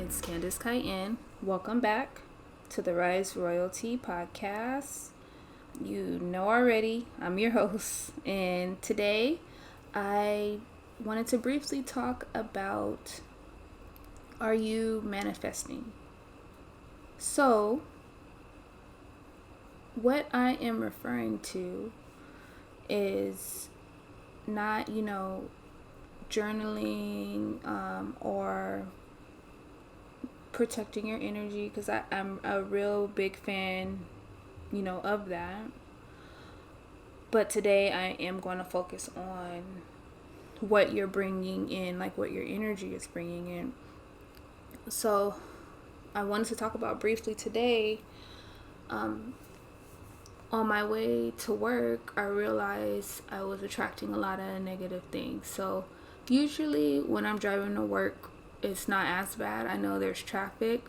It's Candace Cayenne. Welcome back to the Rise Royalty podcast. You know already, I'm your host, and today I wanted to briefly talk about, are you manifesting? So, what I am referring to is not, journaling or protecting your energy, because I'm a real big fan, of that. But today I am going to focus on what you're bringing in, like what your energy is bringing in. So I wanted to talk about briefly today, on my way to work, I realized I was attracting a lot of negative things. So usually when I'm driving to work, it's not as bad. I know there's traffic,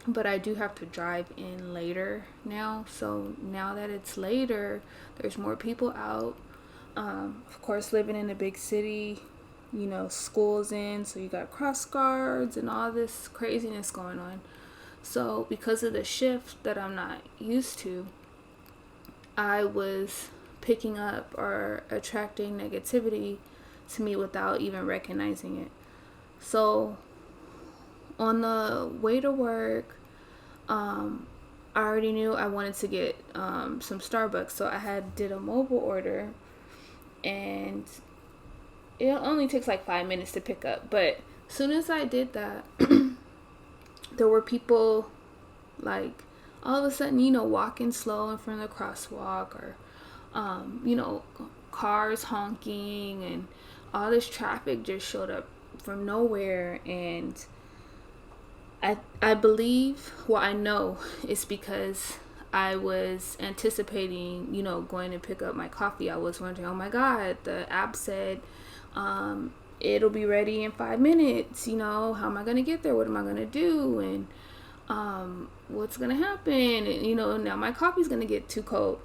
but I do have to drive in later now. So now that it's later, there's more people out. Of course, living in a big city, school's in, so you got cross guards and all this craziness going on. So because of the shift that I'm not used to, I was picking up or attracting negativity to me without even recognizing it. So on the way to work, I already knew I wanted to get some Starbucks. So I did a mobile order, and it only takes like 5 minutes to pick up. But as soon as I did that, there were people like all of a sudden, walking slow in front of the crosswalk, or, cars honking, and all this traffic just showed up from nowhere. And I believe, I know it's because I was anticipating, going to pick up my coffee. I was wondering, oh my God, the app said, it'll be ready in 5 minutes. How am I going to get there? What am I going to do? And, what's going to happen? And, now my coffee's going to get too cold.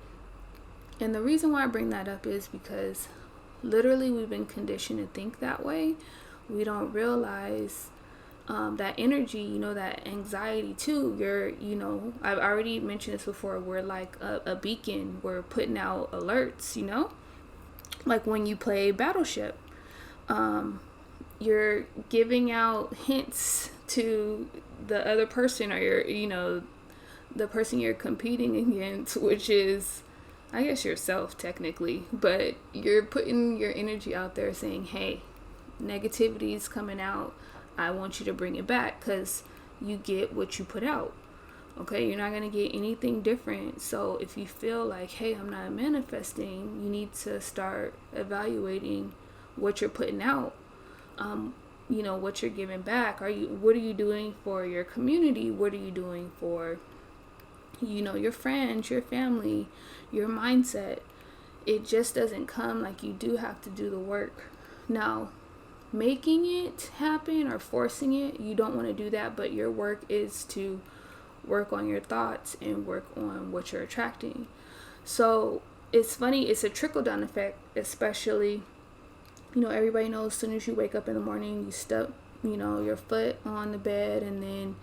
And the reason why I bring that up is because literally we've been conditioned to think that way. We don't realize that energy, that anxiety too. I've already mentioned this before. We're like a beacon. We're putting out alerts, like when you play Battleship. You're giving out hints to the other person, or the person you're competing against, which is, I guess, yourself technically. But you're putting your energy out there saying, hey, negativity is coming out. I want you to bring it back, because you get what you put out. Okay, you're not going to get anything different. So if you feel like, hey, I'm not manifesting, you need to start evaluating what you're putting out. What you're giving back. What are you doing for your community? What are you doing for, your friends, your family, your mindset? It just doesn't come. Like, you do have to do the work. Now, making it happen or forcing it, you don't want to do that, but your work is to work on your thoughts and work on what you're attracting. So it's funny, it's a trickle-down effect, especially, everybody knows as soon as you wake up in the morning, you step, your foot on the bed, and then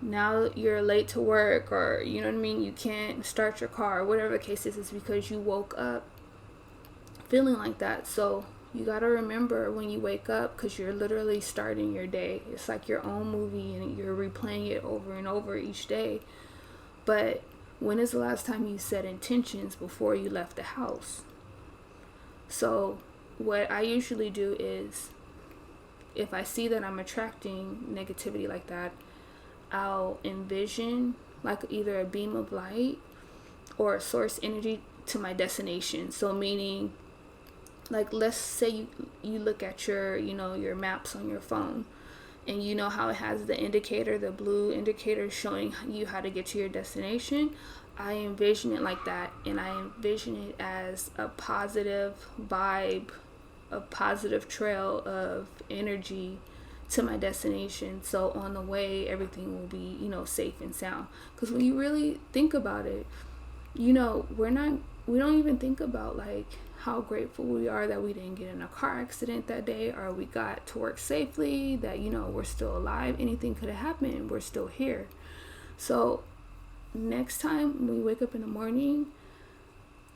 now you're late to work, or, you can't start your car, or whatever the case is because you woke up feeling like that. So you got to remember when you wake up, because you're literally starting your day. It's like your own movie, and you're replaying it over and over each day. But when is the last time you set intentions before you left the house? So what I usually do is, if I see that I'm attracting negativity like that, I'll envision like either a beam of light or a source energy to my destination. So meaning, like, let's say you look at your, your maps on your phone, and you know how it has the indicator, the blue indicator showing you how to get to your destination. I envision it like that, and I envision it as a positive vibe, a positive trail of energy to my destination. So on the way, everything will be, safe and sound. Because when you really think about it, we don't even think about like how grateful we are that we didn't get in a car accident that day, or we got to work safely, that, we're still alive. Anything could have happened. We're still here. So next time we wake up in the morning,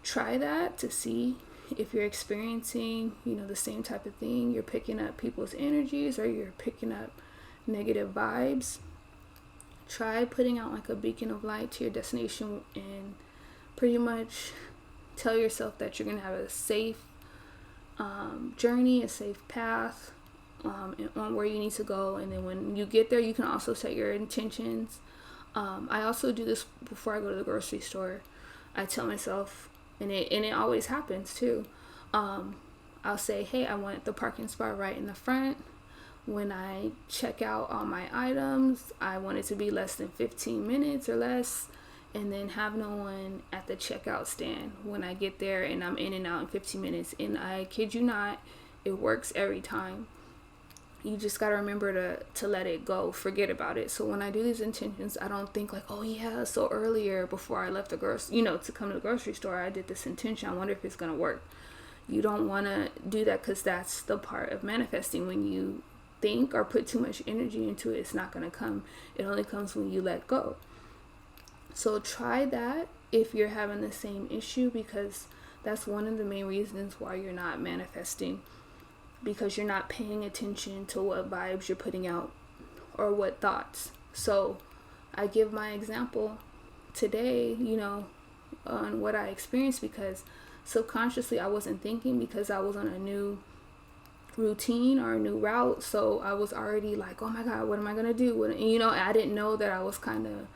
try that to see if you're experiencing, the same type of thing. You're picking up people's energies, or you're picking up negative vibes. Try putting out like a beacon of light to your destination, and pretty much tell yourself that you're going to have a safe journey, a safe path on where you need to go. And then when you get there, you can also set your intentions. I also do this before I go to the grocery store. I tell myself, and it always happens too. I'll say, hey, I want the parking spot right in the front. When I check out all my items, I want it to be less than 15 minutes or less, and then have no one at the checkout stand when I get there, and I'm in and out in 15 minutes. And I kid you not, it works every time. You just got to remember to let it go, forget about it. So when I do these intentions, I don't think like, oh yeah, so earlier before I left the to come to the grocery store, I did this intention. I wonder if it's going to work. You don't want to do that, because that's the part of manifesting. When you think or put too much energy into it, it's not going to come. It only comes when you let go. So try that if you're having the same issue, because that's one of the main reasons why you're not manifesting, because you're not paying attention to what vibes you're putting out or what thoughts. So I give my example today, on what I experienced, because subconsciously I wasn't thinking, because I was on a new routine or a new route. So I was already like, oh my God, what am I going to do? I didn't know that I was kind of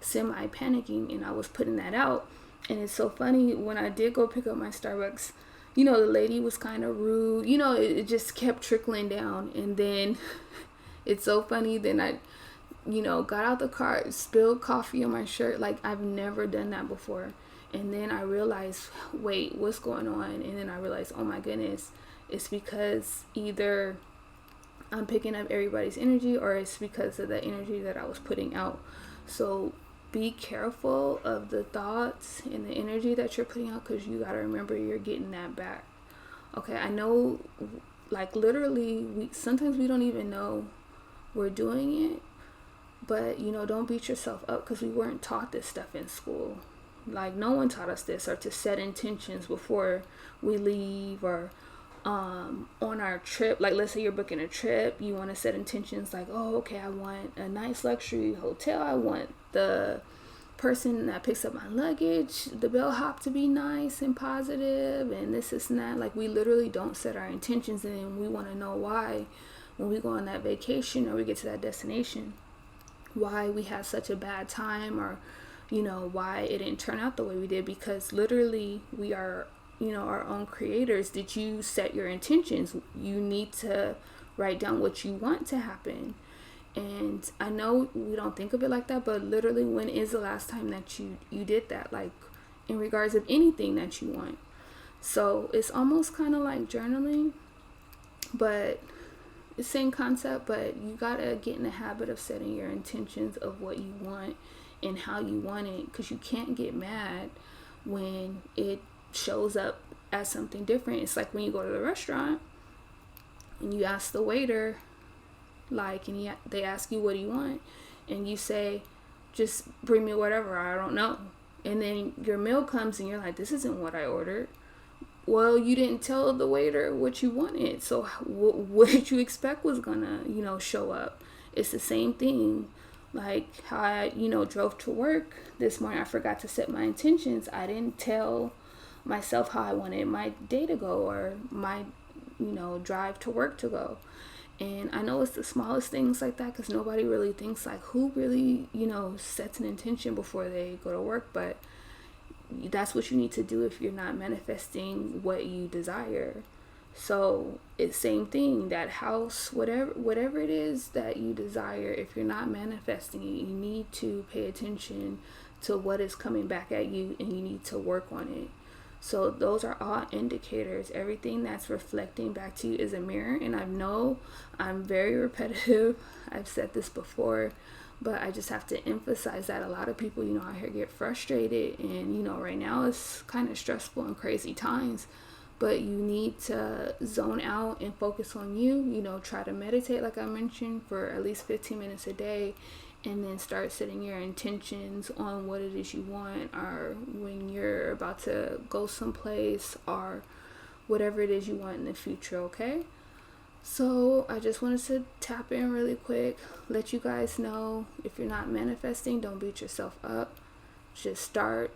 semi panicking, and I was putting that out. And it's so funny, when I did go pick up my Starbucks, the lady was kind of rude. It just kept trickling down. And then it's so funny. Then I, got out the car, spilled coffee on my shirt. Like, I've never done that before. And then I realized, wait, what's going on? And then I realized, oh my goodness, it's because either I'm picking up everybody's energy, or it's because of the energy that I was putting out. So be careful of the thoughts and the energy that you're putting out, because you got to remember you're getting that back. Okay, I know, like, literally, sometimes we don't even know we're doing it, but, don't beat yourself up, because we weren't taught this stuff in school. Like, no one taught us this, or to set intentions before we leave, or on our trip. Like, let's say you're booking a trip, you want to set intentions like, oh, okay, I want a nice luxury hotel, I want the person that picks up my luggage, the bellhop, to be nice and positive, and this and that. Like, we literally don't set our intentions, and we want to know why, when we go on that vacation or we get to that destination, why we had such a bad time, or why it didn't turn out the way we did. Because literally, we are our own creators. Did you set your intentions? You need to write down what you want to happen. And I know we don't think of it like that, but literally, when is the last time that you did that? Like, in regards of anything that you want. So it's almost kind of like journaling, but it's the same concept. But you gotta get in the habit of setting your intentions of what you want and how you want it, because you can't get mad when it shows up as something different. It's like when you go to the restaurant and you ask the waiter, like, and they ask you, what do you want? And you say, just bring me whatever, I don't know. And then your meal comes and you're like, this isn't what I ordered. Well, you didn't tell the waiter what you wanted. So what did you expect was gonna, show up? It's the same thing. Like how I, drove to work this morning. I forgot to set my intentions. I didn't tell myself how I wanted my day to go, or my, drive to work to go. And I know it's the smallest things like that, because nobody really thinks, like, who really, sets an intention before they go to work. But that's what you need to do if you're not manifesting what you desire. So it's same thing, that house, whatever it is that you desire, if you're not manifesting it, you need to pay attention to what is coming back at you, and you need to work on it. So those are all indicators. Everything that's reflecting back to you is a mirror. And I know I'm very repetitive. I've said this before, but I just have to emphasize that a lot of people, out here get frustrated. And, right now it's kind of stressful and crazy times. but you need to zone out and focus on you. You know, try to meditate, like I mentioned, for at least 15 minutes a day, and then start setting your intentions on what it is you want, or when you're about to go someplace, or whatever it is you want in the future, okay? So I just wanted to tap in really quick, let you guys know, if you're not manifesting, don't beat yourself up. Just start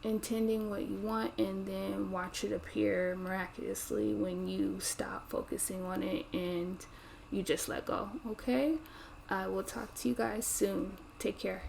intending what you want, and then watch it appear miraculously when you stop focusing on it and you just let go, okay? I will talk to you guys soon. Take care.